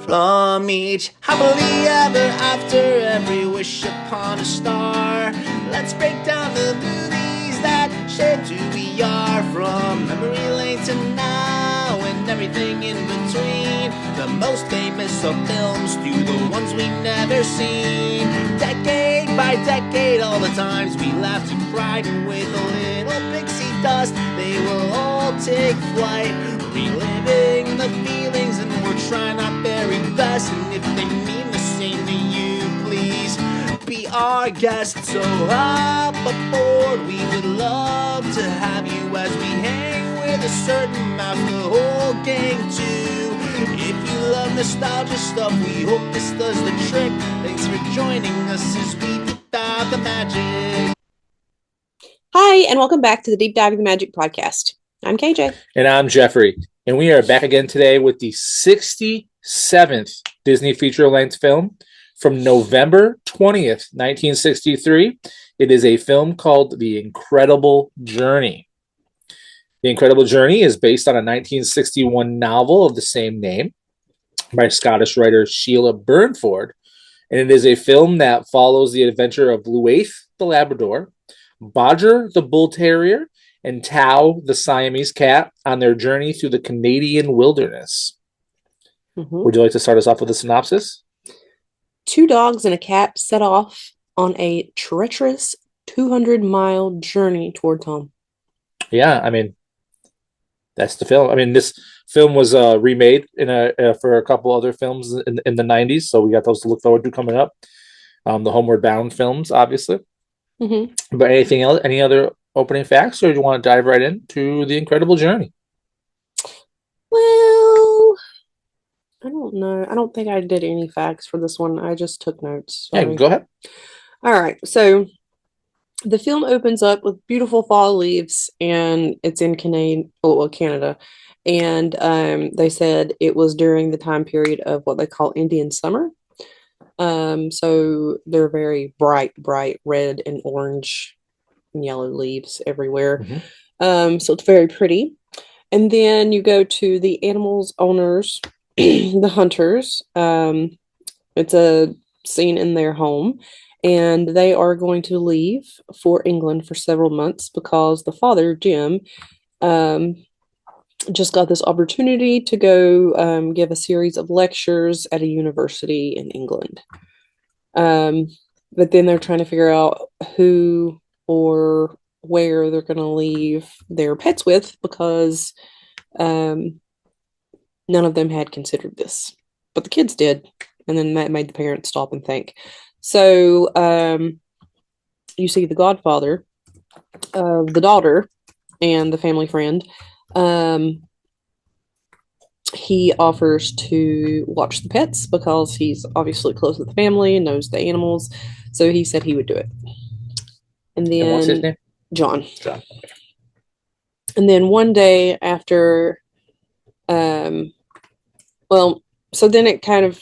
from each happily ever after, every wish upon a star. Let's break down the movies that shaped who we are, from memory lane to now and everything in between. The most famous of films to the ones we've never seen. Decade by decade, all the times we laughed and cried, and with a little pixie dust, they will all take flight, reliving the feelings, and we're trying our very best. And if they mean the same to you, please be our guest. So hop aboard, we would love to have you as we hang with a certain mouth, the whole gang too. If you love nostalgia stuff, we hope this does the trick. Thanks for joining us as we deep dive the magic. Hi, and welcome back to the Deep Dive of the Magic podcast. I'm KJ. And I'm Jeffrey. And we are back again today with the 67th Disney feature-length film from November 20th, 1963. It is a film called The Incredible Journey. The Incredible Journey is based on a 1961 novel of the same name by Scottish writer Sheila Burnford. And it is a film that follows the adventure of Luath the Labrador, Bodger the Bull Terrier, and Tao the Siamese cat on their journey through the Canadian wilderness. Would you like to start us off with a synopsis? Two dogs and a cat set off on a treacherous 200-mile journey towards home. Yeah, I mean, that's the film. I mean, this film was remade for a couple other films in the 90s, so we got those to look forward to coming up. The Homeward Bound films, obviously. Mm-hmm. But anything else? Any other opening facts, or do you want to dive right into The Incredible Journey? Well, I don't know. I don't think I did any facts for this one. I just took notes. Sorry. Yeah, go ahead. All right. So the film opens up with beautiful fall leaves, and it's in Canada. And they said it was during the time period of what they call Indian summer. So they're very bright red and orange and yellow leaves everywhere. Mm-hmm. So it's very pretty. And then you go to the animals owners, the hunters. It's a scene in their home, and they are going to leave for England for several months because the father, Jim, just got this opportunity to go give a series of lectures at a university in England. But then they're trying to figure out who or where they're going to leave their pets with, because none of them had considered this. But the kids did, and then that made the parents stop and think. So you see the godfather of the daughter and the family friend. He offers to watch the pets because he's obviously close with the family and knows the animals. So he said he would do it. And then, what's his name? John. And then one day after, so then it kind of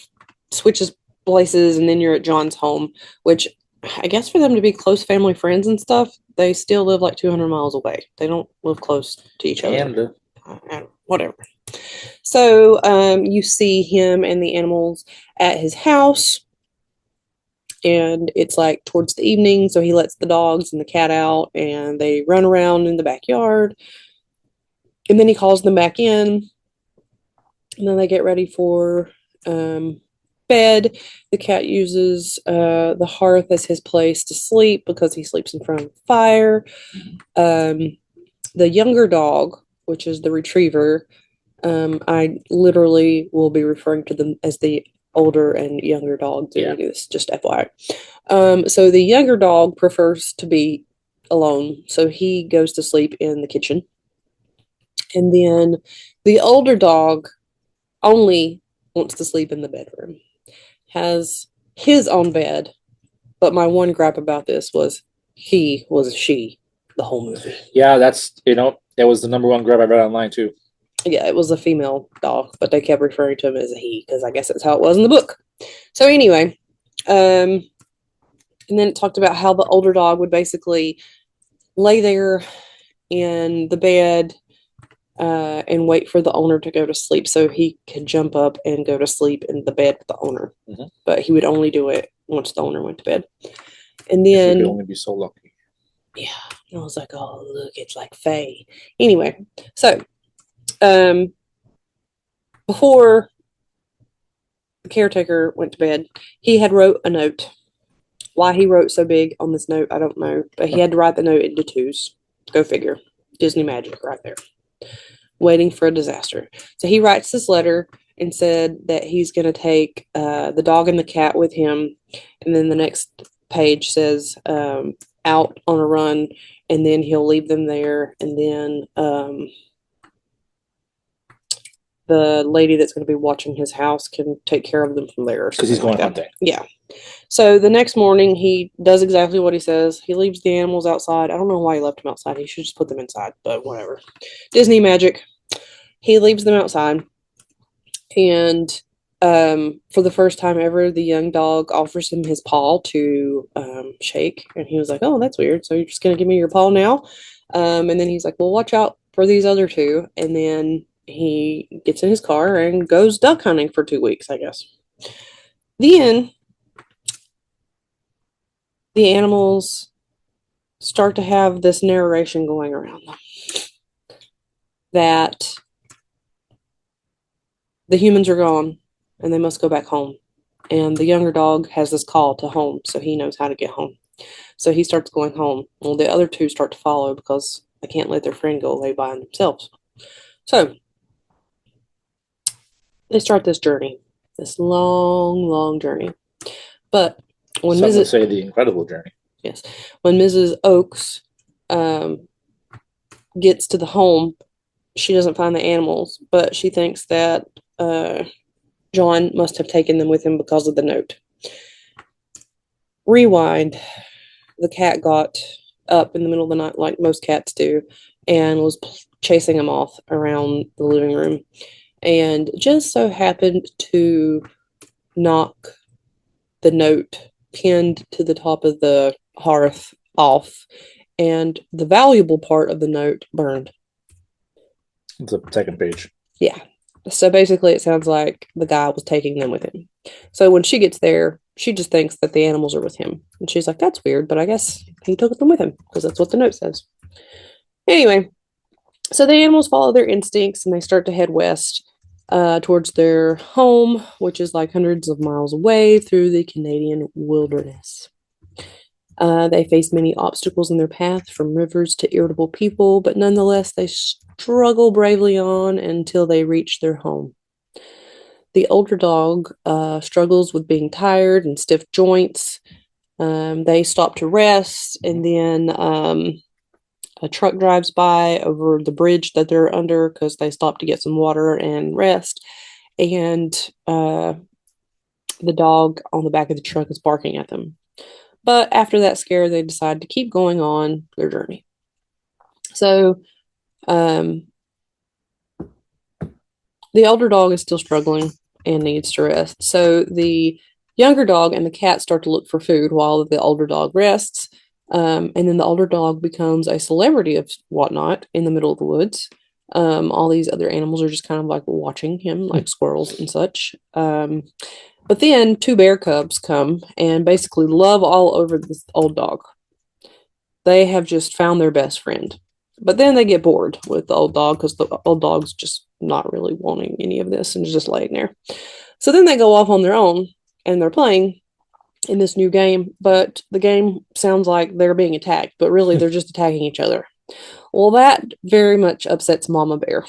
switches places, and then you're at John's home, which I guess for them to be close family friends and stuff, they still live like 200 miles away. They don't live close to each other. Whatever. So you see him and the animals at his house, and it's like towards the evening, so he lets the dogs and the cat out, and they run around in the backyard, and then he calls them back in, and then they get ready for bed. The cat uses the hearth as his place to sleep because he sleeps in front of the fire. The younger dog, which is the retriever, I literally will be referring to them as the older and younger dog. Yeah. This, just FYI. So the younger dog prefers to be alone, so he goes to sleep in the kitchen. And then the older dog only wants to sleep in the bedroom. Has his own bed, but my one gripe about this was he was a she the whole movie. Yeah, that was the number one gripe I read online too. Yeah, it was a female dog, but they kept referring to him as a he because I guess that's how it was in the book. So anyway, and then it talked about how the older dog would basically lay there in the bed and wait for the owner to go to sleep so he could jump up and go to sleep in the bed with the owner. Mhm. But he would only do it once the owner went to bed. And If we then could only be so lucky. yeah, I was like, oh, look, it's like Faye. Anyway, so before the caretaker went to bed, he had wrote a note. Why he wrote so big on this note, I don't know, but he had to write the note into twos. Go figure. Disney magic right there. Waiting for a disaster. So he writes this letter and said that he's going to take the dog and the cat with him. And then the next page says out on a run, and then he'll leave them there. And then the lady that's going to be watching his house can take care of them from there. Because he's going like that. hunting. Yeah. So the next morning, he does exactly what he says. He leaves the animals outside. I don't know why he left them outside. He should just put them inside, but whatever. Disney magic. He leaves them outside. And for the first time ever, the young dog offers him his paw to shake. And he was like, oh, that's weird. So you're just going to give me your paw now? And then he's like, well, watch out for these other two. And then he gets in his car and goes duck hunting for 2 weeks, I guess. Then the animals start to have this narration going around them that the humans are gone and they must go back home. And the younger dog has this call to home, so he knows how to get home. So he starts going home. Well, the other two start to follow because they can't let their friend go away by themselves. So they start this journey, this long, long journey. But when Some would Mrs. say the incredible journey. Yes, when Mrs. Oakes gets to the home, she doesn't find the animals, but she thinks that John must have taken them with him because of the note. Rewind. The cat got up in the middle of the night, like most cats do, and was chasing him off around the living room, and just so happened to knock the note pinned to the top of the hearth off, and the valuable part of the note burned. It's the second page. Yeah. So basically, it sounds like the guy was taking them with him. So when she gets there, she just thinks that the animals are with him. And she's like, that's weird, but I guess he took them with him because that's what the note says. Anyway, so the animals follow their instincts and they start to head west towards their home, which is like hundreds of miles away through the Canadian wilderness. They face many obstacles in their path, from rivers to irritable people, but nonetheless, they struggle bravely on until they reach their home. The older dog struggles with being tired and stiff joints. They stop to rest, and then a truck drives by over the bridge that they're under because they stop to get some water and rest. And the dog on the back of the truck is barking at them. But after that scare, they decide to keep going on their journey. So the older dog is still struggling and needs to rest. So the younger dog and the cat start to look for food while the older dog rests. And then the older dog becomes a celebrity of whatnot in the middle of the woods. All these other animals are just kind of like watching him, like squirrels and such. But then 2 bear cubs come and basically love all over this old dog. They have just found their best friend. But then they get bored with the old dog because the old dog's just not really wanting any of this and is just laying there. So then they go off on their own and they're playing in this new game. But the game sounds like they're being attacked, but really they're just attacking each other. Well, that very much upsets Mama Bear.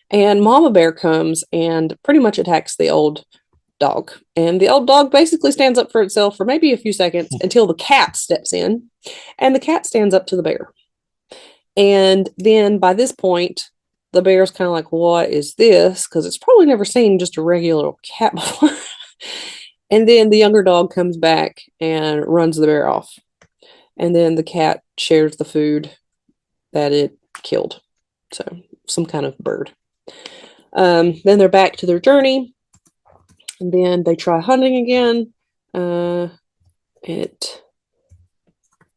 And Mama Bear comes and pretty much attacks the old dog. And the old dog basically stands up for itself for maybe a few seconds until the cat steps in. And the cat stands up to the bear. And then by this point, the bear's kind of like, what is this? Because it's probably never seen just a regular cat before. And then the younger dog comes back and runs the bear off. And then the cat shares the food that it killed. So some kind of bird. Then they're back to their journey. And then they try hunting again. It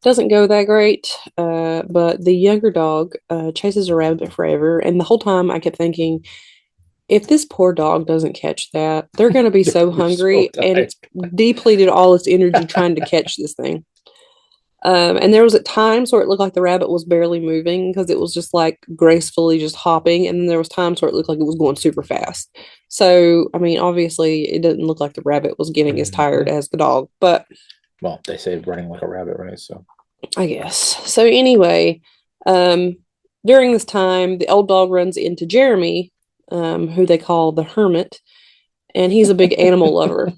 Doesn't go that great, but the younger dog chases a rabbit forever. And the whole time I kept thinking, if this poor dog doesn't catch that, they're going to be so They're so hungry, and tired. it's depleted all its energy trying to catch this thing. And there was at times where it looked like the rabbit was barely moving because it was just like gracefully just hopping, and then there was times where it looked like it was going super fast. So, I mean, obviously, it didn't look like the rabbit was getting as tired as the dog, but Well, they say running like a rabbit, right? So I guess. So anyway, during this time, the old dog runs into Jeremy, who they call the hermit, and he's a big animal lover.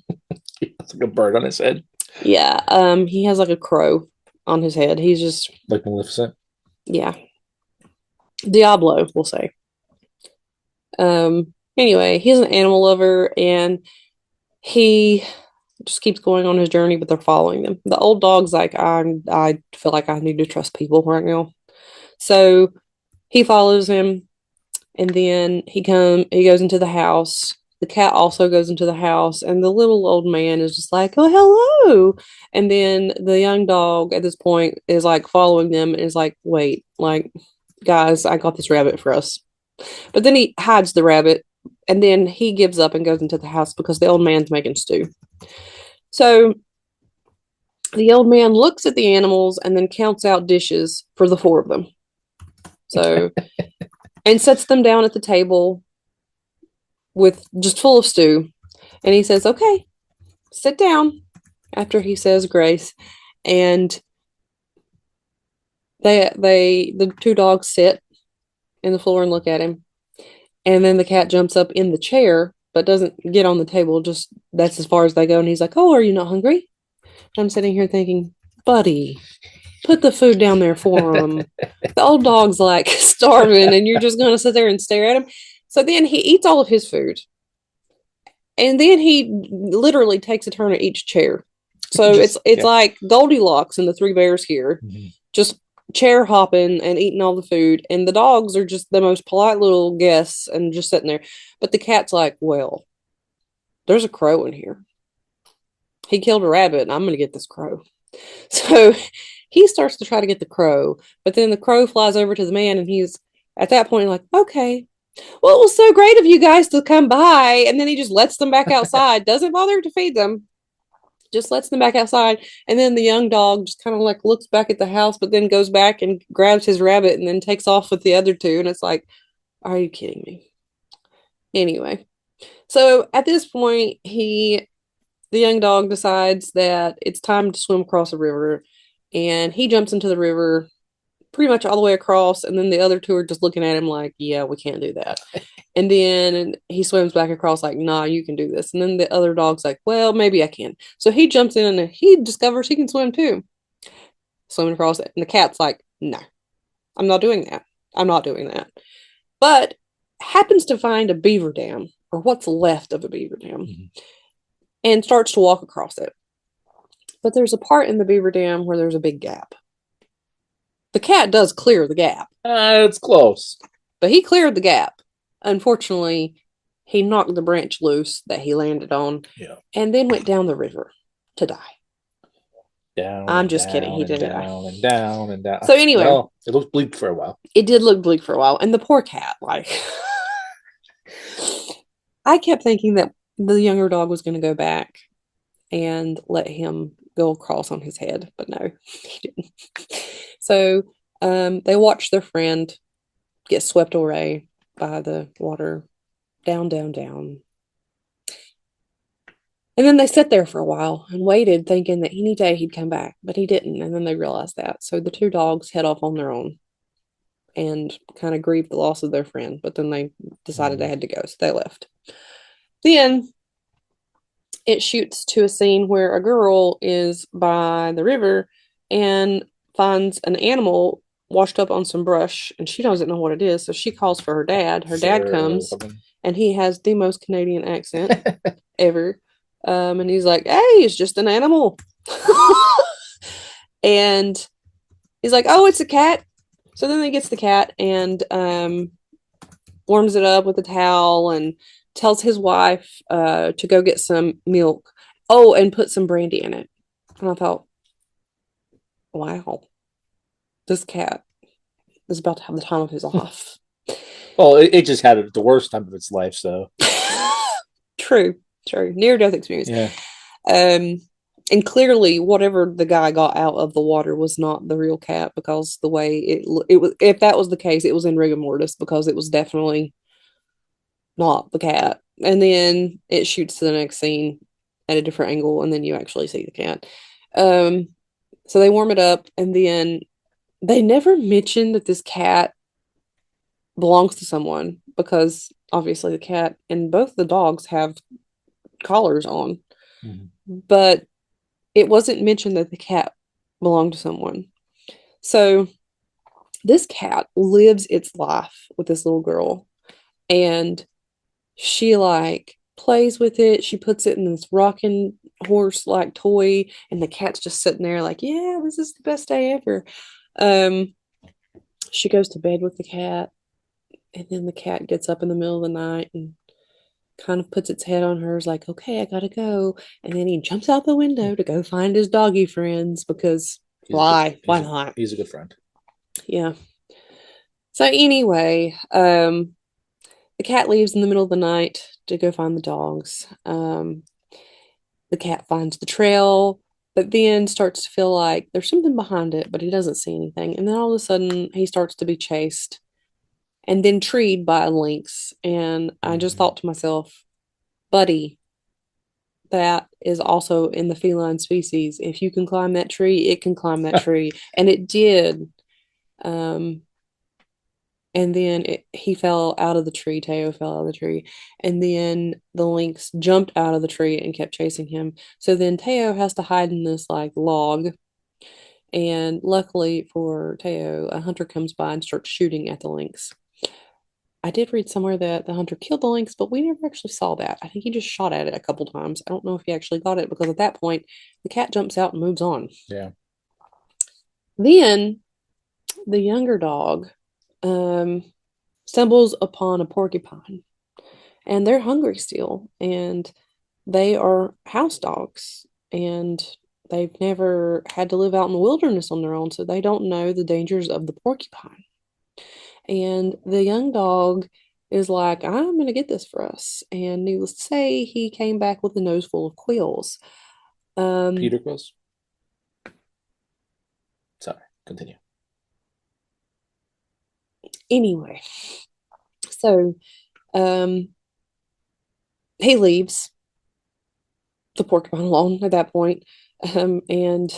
it's like a bird on his head, Yeah, he has like a crow on his head. He's just, like Maleficent. yeah, Diablo, we'll say. Anyway, he's an animal lover, and he just keeps going on his journey, but they're following them. The old dog's like, I feel like I need to trust people right now. So he follows him, and then he goes into the house. The cat also goes into the house, and the little old man is just like, oh, hello. And then the young dog at this point is like following them and is like, wait, like, guys, I got this rabbit for us. But then he hides the rabbit, and then he gives up and goes into the house because the old man's making stew. So the old man looks at the animals and then counts out dishes for the four of them. So, and sets them down at the table with just full of stew. And he says, okay, sit down, after he says grace. And the two dogs sit in the floor and look at him. And then the cat jumps up in the chair, but doesn't get on the table. Just that's as far as they go. And he's like, oh, are you not hungry? And I'm sitting here thinking, buddy, put the food down there for him. The old dog's like starving, and you're just going to sit there and stare at him. So then he eats all of his food. And then he literally takes a turn at each chair. So it's like Goldilocks and the Three Bears here, just chair hopping and eating all the food. And the dogs are just the most polite little guests and just sitting there. But the cat's like, well, there's a crow in here. He killed a rabbit, and I'm going to get this crow. So he starts to try to get the crow, but then the crow flies over to the man, and he's at that point like, okay, well, it was so great of you guys to come by. And then he just lets them back outside, doesn't bother to feed them, just lets them back outside. And then the young dog just kind of like looks back at the house, but then goes back and grabs his rabbit and then takes off with the other two. And it's like, are you kidding me? Anyway, so at this point, the young dog decides that it's time to swim across a river, and he jumps into the river pretty much all the way across, and then the other two are just looking at him like, yeah, we can't do that. And then he swims back across like, nah, you can do this. And then the other dog's like, well, maybe I can. So he jumps in and he discovers he can swim too, swimming across it. And the cat's like, no, I'm not doing that. I'm not doing that. But happens to find a beaver dam, or what's left of a beaver dam, and starts to walk across it. But there's a part in the beaver dam where there's a big gap. The cat does clear the gap. It's close. But he cleared the gap. Unfortunately, he knocked the branch loose that he landed on, and then went down the river to die. Down. I'm just kidding. He didn't die. Down and down and down. So anyway, well, it looked bleak for a while. It did look bleak for a while, and the poor cat, like, I kept thinking that the younger dog was going to go back and let him go across on his head, but no, he didn't. So they watched their friend get swept away by the water, down, down, down. And then they sat there for a while and waited, thinking that any day he'd come back, but he didn't. And then they realized that. So the two dogs head off on their own and kind of grieved the loss of their friend, but then they decided they had to go, so they left. Then it shoots to a scene where a girl is by the river and finds an animal washed up on some brush, and she doesn't know what it is, so she calls for her dad. Her dad comes, and he has the most Canadian accent ever. And he's like, hey, it's just an animal. And he's like, oh, it's a cat. So then he gets the cat and warms it up with a towel and tells his wife to go get some milk. Oh, and put some brandy in it. And I thought, wow, this cat is about to have the time of his life. Well, it just had the worst time of its life, so True, true. Near death experience. yeah. Um, and clearly, whatever the guy got out of the water was not the real cat because the way it was. If that was the case, it was in rigor mortis because it was definitely not the cat. And then it shoots to the next scene at a different angle, and then you actually see the cat. Um, so they warm it up, and then they never mention that this cat belongs to someone because obviously the cat and both the dogs have collars on, Mhm. but it wasn't mentioned that the cat belonged to someone. So this cat lives its life with this little girl, and she like plays with it. She puts it in this rocking horse like toy, and the cat's just sitting there like, yeah, this is the best day ever. Um, she goes to bed with the cat, and then the cat gets up in the middle of the night and kind of puts its head on hers, like, okay, I gotta go. And then he jumps out the window to go find his doggy friends because He's a good, why? Why not? he's a good friend. Yeah. So anyway, the cat leaves in the middle of the night to go find the dogs. The cat finds the trail, but then starts to feel like there's something behind it, but he doesn't see anything. And then all of a sudden, he starts to be chased and then treed by a lynx. And I just thought to myself, buddy, that is also in the feline species. If you can climb that tree, it can climb that tree. And it did. Um, and then he fell out of the tree. Teo fell out of the tree. And then the lynx jumped out of the tree and kept chasing him. So then Teo has to hide in this like log. And luckily for Teo, a hunter comes by and starts shooting at the lynx. I did read somewhere that the hunter killed the lynx, but we never actually saw that. I think he just shot at it a couple times. I don't know if he actually got it because at that point, the cat jumps out and moves on. Yeah. Then the younger dog um, stumbles upon a porcupine, and they're hungry still, and they are house dogs, and they've never had to live out in the wilderness on their own, so they don't know the dangers of the porcupine. And the young dog is like, I'm going to get this for us. And needless to say, he came back with a nose full of quills. Peter Quills. Sorry, continue. Anyway, so um, he leaves the porcupine alone at that point. And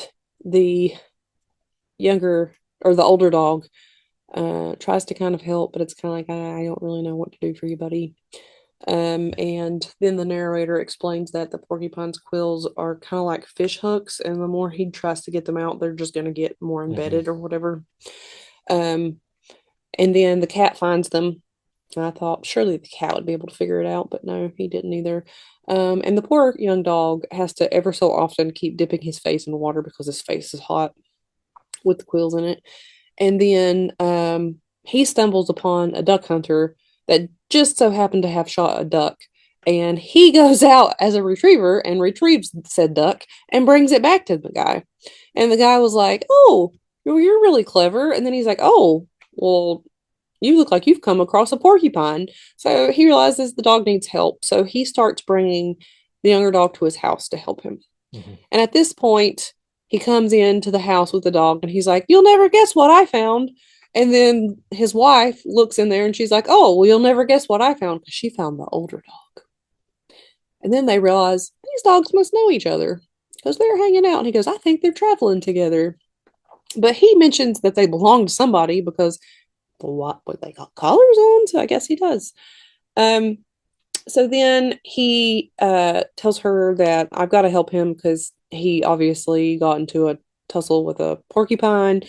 the younger or the older dog tries to kind of help, but it's kind of like, I don't really know what to do for you, buddy. And then the narrator explains that the porcupine's quills are kind of like fish hooks, and the more he tries to get them out, they're just going to get more embedded or whatever. And then the cat finds them. And I thought surely the cat would be able to figure it out, but no, he didn't either. And the poor young dog has to ever so often keep dipping his face in water because his face is hot with the quills in it. And then he stumbles upon a duck hunter that just so happened to have shot a duck. And he goes out as a retriever and retrieves said duck and brings it back to the guy. And the guy was like, oh, you're really clever. And then he's like, oh, well, you look like you've come across a porcupine. So he realizes the dog needs help. So he starts bringing the younger dog to his house to help him. And at this point, he comes into the house with the dog and he's like, you'll never guess what I found. And then his wife looks in there and she's like, oh, well, you'll never guess what I found because she found the older dog. And then they realize these dogs must know each other because they're hanging out. And he goes, I think they're traveling together. But he mentions that they belong to somebody because what they got collars on. So I guess he does. So then he tells her that I've got to help him because he obviously got into a tussle with a porcupine,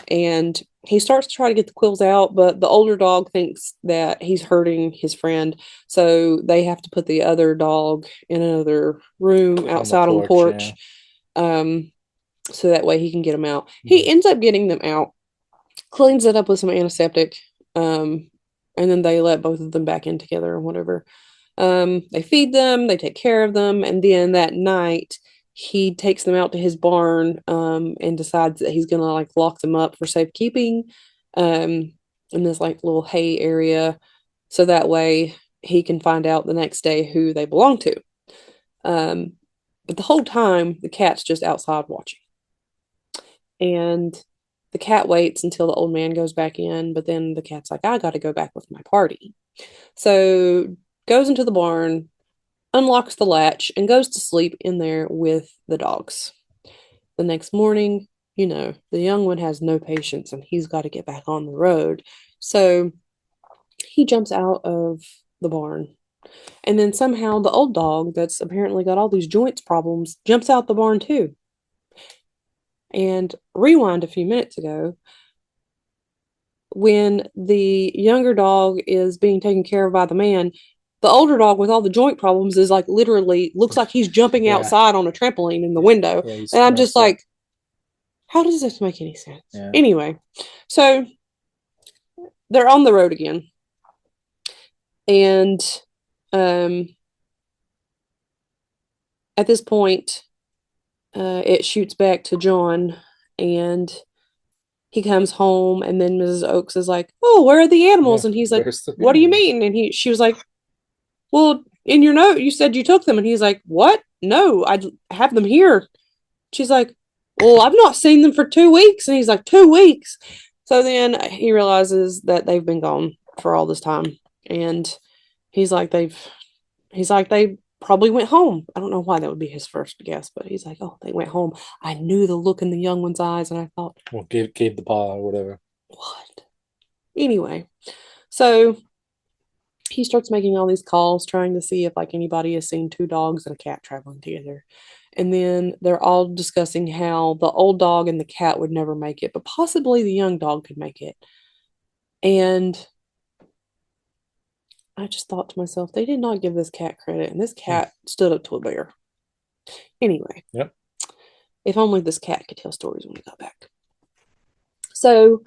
and he starts to try to get the quills out, but the older dog thinks that he's hurting his friend, so they have to put the other dog in another room outside on the porch, so that way he can get them out. He ends up getting them out, cleans it up with some antiseptic, and then they let both of them back in together or whatever. They feed them, they take care of them, and then that night he takes them out to his barn and decides that he's gonna like lock them up for safekeeping in this like little hay area, so that way he can find out the next day who they belong to. Um, but the whole time the cat's just outside watching, and the cat waits until the old man goes back in, but then the cat's like, I got to go back with my party. So goes into the barn, unlocks the latch, and goes to sleep in there with the dogs. The next morning, the young one has no patience and he's got to get back on the road. So he jumps out of the barn. And then somehow the old dog, that's apparently got all these joints problems, jumps out the barn too. And rewind a few minutes ago, when the younger dog is being taken care of by the man, the older dog with all the joint problems is like literally looks like he's jumping Yeah. outside on a trampoline in the window. Yeah, he's And I'm just messed up. like, how does this make any sense? Yeah. Anyway, so they're on the road again. And at this point, it shoots back to John, and he comes home, and then Mrs. Oakes is like, "Oh, where are the animals?" Yeah, And he's like, where's the "What do you animals?" mean?" And she was like, "Well, in your note, you said you took them." And he's like, "What? No, I have them here." She's like, "Well, I've not seen them for 2 weeks." And he's like, 2 weeks? So then he realizes that they've been gone for all this time. And he's like, they probably went home. I don't know why that would be his first guess, but he's like, oh, they went home. I knew the look in the young one's eyes, and I thought, Well, gave the paw or whatever. what? Anyway, so he starts making all these calls, trying to see if like anybody has seen two dogs and a cat traveling together. And then they're all discussing how the old dog and the cat would never make it, but possibly the young dog could make it. And I just thought to myself, they did not give this cat credit, and this cat stood up to a bear. Anyway, Yep. if only this cat could tell stories when we got back. So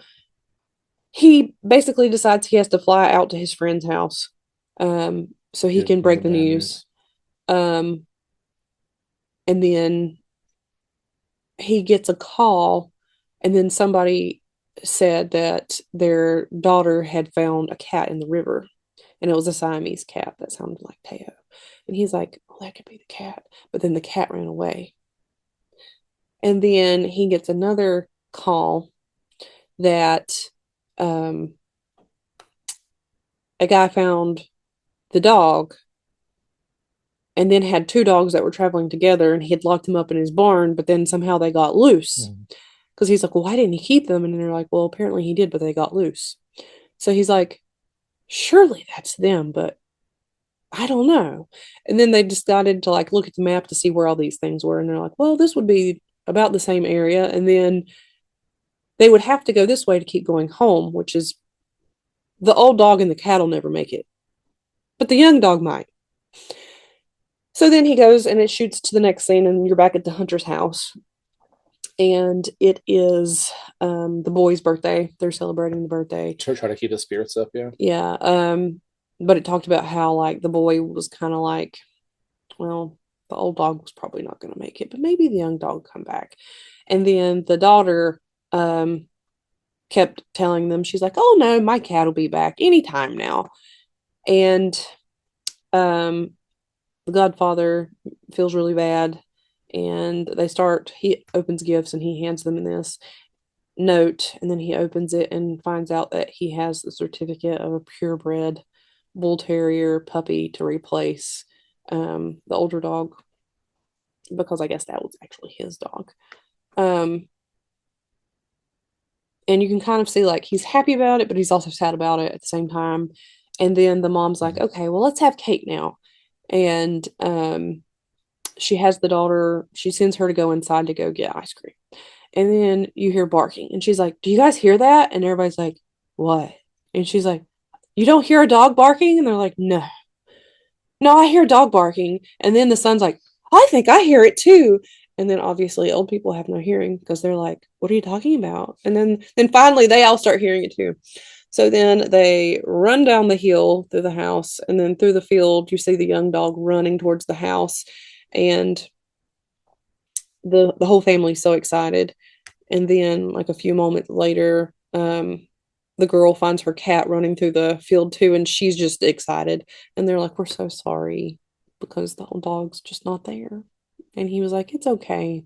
he basically decides he has to fly out to his friend's house so he Give can break the the bad news. And then he gets a call, and then somebody said that their daughter had found a cat in the river, and it was a Siamese cat that sounded like Teo. And he's like, well, that could be the cat. But then the cat ran away. And then he gets another call that a guy found the dog and then had two dogs that were traveling together, and he had locked them up in his barn, but then somehow they got loose. Because he's like, well, why didn't he keep them? And they're like, well, apparently he did, but they got loose. So he's like, surely that's them, but I don't know. And then they decided to like look at the map to see where all these things were. And they're like, well, this would be about the same area. And then they would have to go this way to keep going home, which is the old dog and the cat will never make it, but the young dog might. So then he goes and it shoots to the next scene, and you're back at the hunter's house. And it is the boy's birthday. They're celebrating the birthday. Try to keep the spirits up, yeah. Yeah. But it talked about how like the boy was kind of like, well, the old dog was probably not going to make it, but maybe the young dog come back. And then the daughter kept telling them, she's like, oh no, my cat will be back anytime now. And the godfather feels really bad, and he opens gifts and he hands them this note, and then he opens it and finds out that he has the certificate of a purebred bull terrier puppy to replace the older dog, because I guess that was actually his dog. And you can kind of see like he's happy about it, but he's also sad about it at the same time. And then the mom's like, okay, well, let's have cake now. And she has the daughter, she sends her to go inside to go get ice cream. And then you hear barking, and she's like, do you guys hear that? And everybody's like, what? And she's like, you don't hear a dog barking? And they're like, no, I hear a dog barking. And then the son's like, I think I hear it too. And then obviously old people have no hearing because they're like, what are you talking about? And then finally they all start hearing it too. So then they run down the hill through the house, and then through the field, you see the young dog running towards the house. And the whole family's so excited. And then like a few moments later, the girl finds her cat running through the field too, and she's just excited. And they're like, "We're so sorry because the old dog's just not there." And he was like, "It's okay.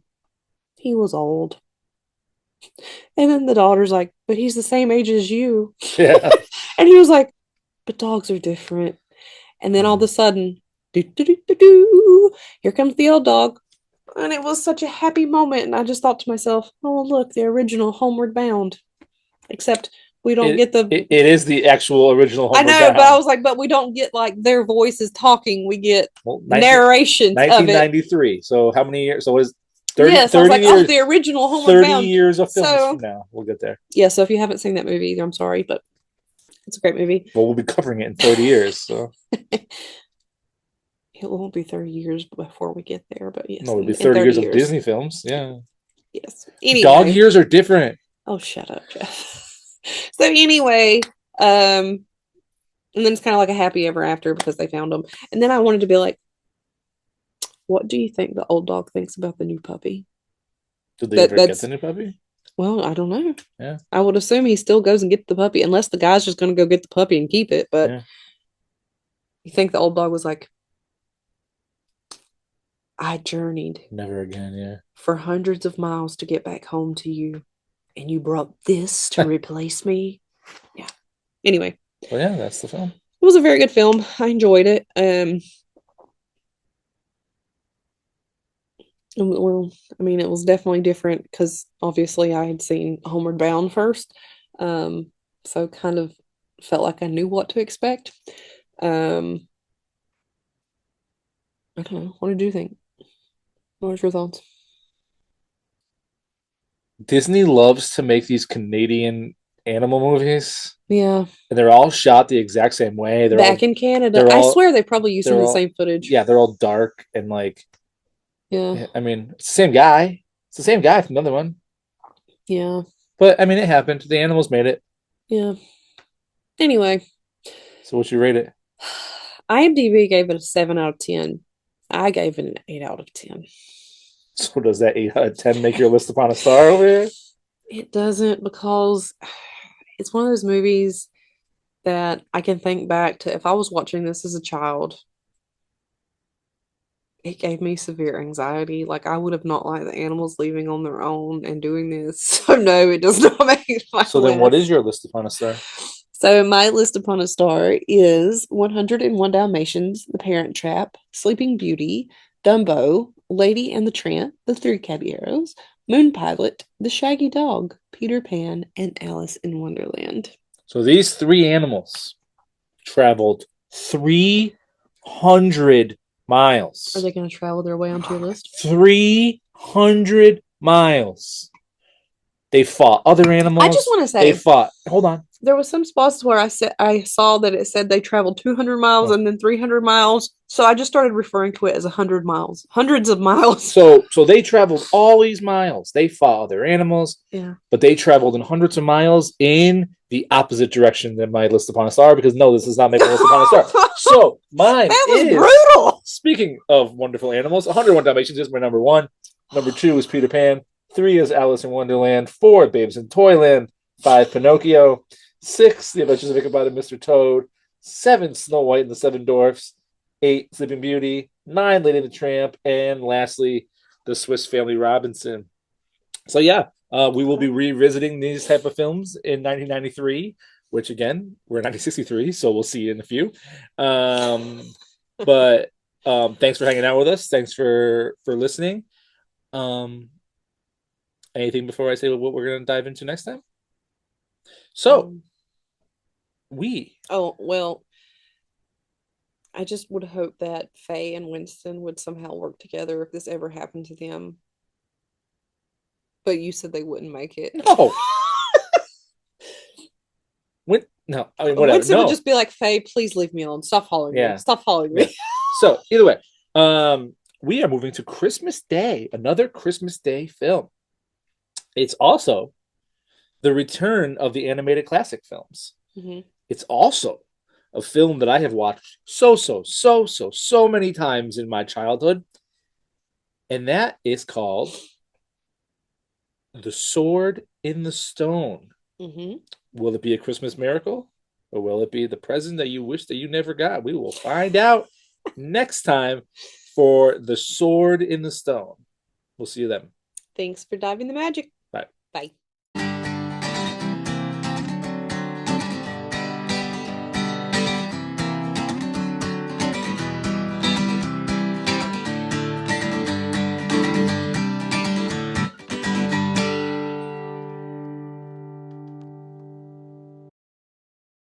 He was old." And then the daughter's like, "But he's the same age as you." Yeah. And he was like, "But dogs are different." And then all of a sudden, do, do, do, do, do, here comes the old dog. And it was such a happy moment. And I just thought to myself, oh, look, the original Homeward Bound. Except we don't get the. It is the actual original I Homeward know, Bound. but I was like, but we don't get like their voices talking. We get Well, narrations of it. 1993. So how many years? So what is 30, Yes, 30 I was like, years? oh, the original Homeward 30 Bound. years of films So- from now. We'll get there. Yeah, so if you haven't seen that movie either, I'm sorry, but it's a great movie. Well, we'll be covering it in 30 years. So It won't be 30 years before we get there, but yes. no, it'll be in 30 years of Disney films. Yeah. Yes. Anyway. Dog years are different. Oh, shut up, Jeff. So anyway, and then it's kind of like a happy ever after because they found him. And then I wanted to be like, what do you think the old dog thinks about the new puppy? Did they That- ever get that's- the new puppy? Well, I don't know. Yeah. I would assume he still goes and gets the puppy, unless the guy's just going to go get the puppy and keep it. But Yeah. you think the old dog was like, I journeyed Never again. Yeah. for hundreds of miles to get back home to you, and you brought this to replace me? Yeah. Anyway, Well, yeah, that's the film. it was a very good film. I enjoyed it. Well, I mean, it was definitely different because obviously I had seen Homeward Bound first. So kind of felt like I knew what to expect. I don't know. What did you think? What was your thoughts? Disney loves to make these Canadian animal movies, Yeah, and they're all shot the exact same way. They're back all, in Canada, they're I all- swear they probably used some of they're the all- same footage. yeah, they're all dark and like. Yeah, I mean, it's the same guy. It's the same guy from the other one. yeah, But I mean, it happened. The animals made it. yeah. Anyway, So what you rate it? IMDb gave it a 7 out of 10. I gave it an 8 out of 10. So does that 8 out of 10 make your list upon a star over here? It doesn't, because it's one of those movies that I can think back to if I was watching this as a child. It gave me severe anxiety. Like, I would have not liked the animals leaving on their own and doing this. So no, it does not make my So then what list. is your list upon a star? So my list upon a star is 101 Dalmatians, The Parent Trap, Sleeping Beauty, Dumbo, Lady and the Tramp, The Three Caballeros, Moon Pilot, The Shaggy Dog, Peter Pan, and Alice in Wonderland. So these three animals traveled 300 miles. Are they going to travel their way onto your list? 300 miles. They fought other animals. I just want to They say fought. Hold on. there was some spots where I saw that it said they traveled 200 miles Oh. and then 300 miles. So I just started referring to it as 100 miles, hundreds of miles. So they traveled all these miles. They fought other animals, Yeah. but they traveled in hundreds of miles in the opposite direction than my list upon a star. Because no, this does not make my list upon a star. So mine That was is. brutal. Speaking of wonderful animals, 101 Dalmatians is my number one. Number 2 is Peter Pan. 3 is Alice in Wonderland. 4, Babes in Toyland. 5, Pinocchio. 6, The Adventures of Ichabod and Mr. Toad. 7, Snow White and the Seven Dwarfs. 8, Sleeping Beauty. 9, Lady and the Tramp. And lastly, The Swiss Family Robinson. So yeah, we will be revisiting these type of films in 1993, which again, we're in 1963, so we'll see you in a few. But thanks for hanging out with us. Thanks for listening. Anything before I say what we're going to dive into next time? So Oh, well, I just would hope that Faye and Winston would somehow work together if this ever happened to them. But you said they wouldn't make it. no. No, I mean whatever. Winston No. would just be like, Faye, please leave me alone. Stop following Yeah. me. Stop following me. So either way, we are moving to Christmas Day, another Christmas Day film. It's also the return of the animated classic films. Mhm. It's also a film that I have watched so many times in my childhood. And that is called The Sword in the Stone. Mm-hmm. Will it be a Christmas miracle? Or will it be the present that you wish that you never got? We will find out next time for The Sword in the Stone. We'll see you then. Thanks for diving the magic. Bye. Bye.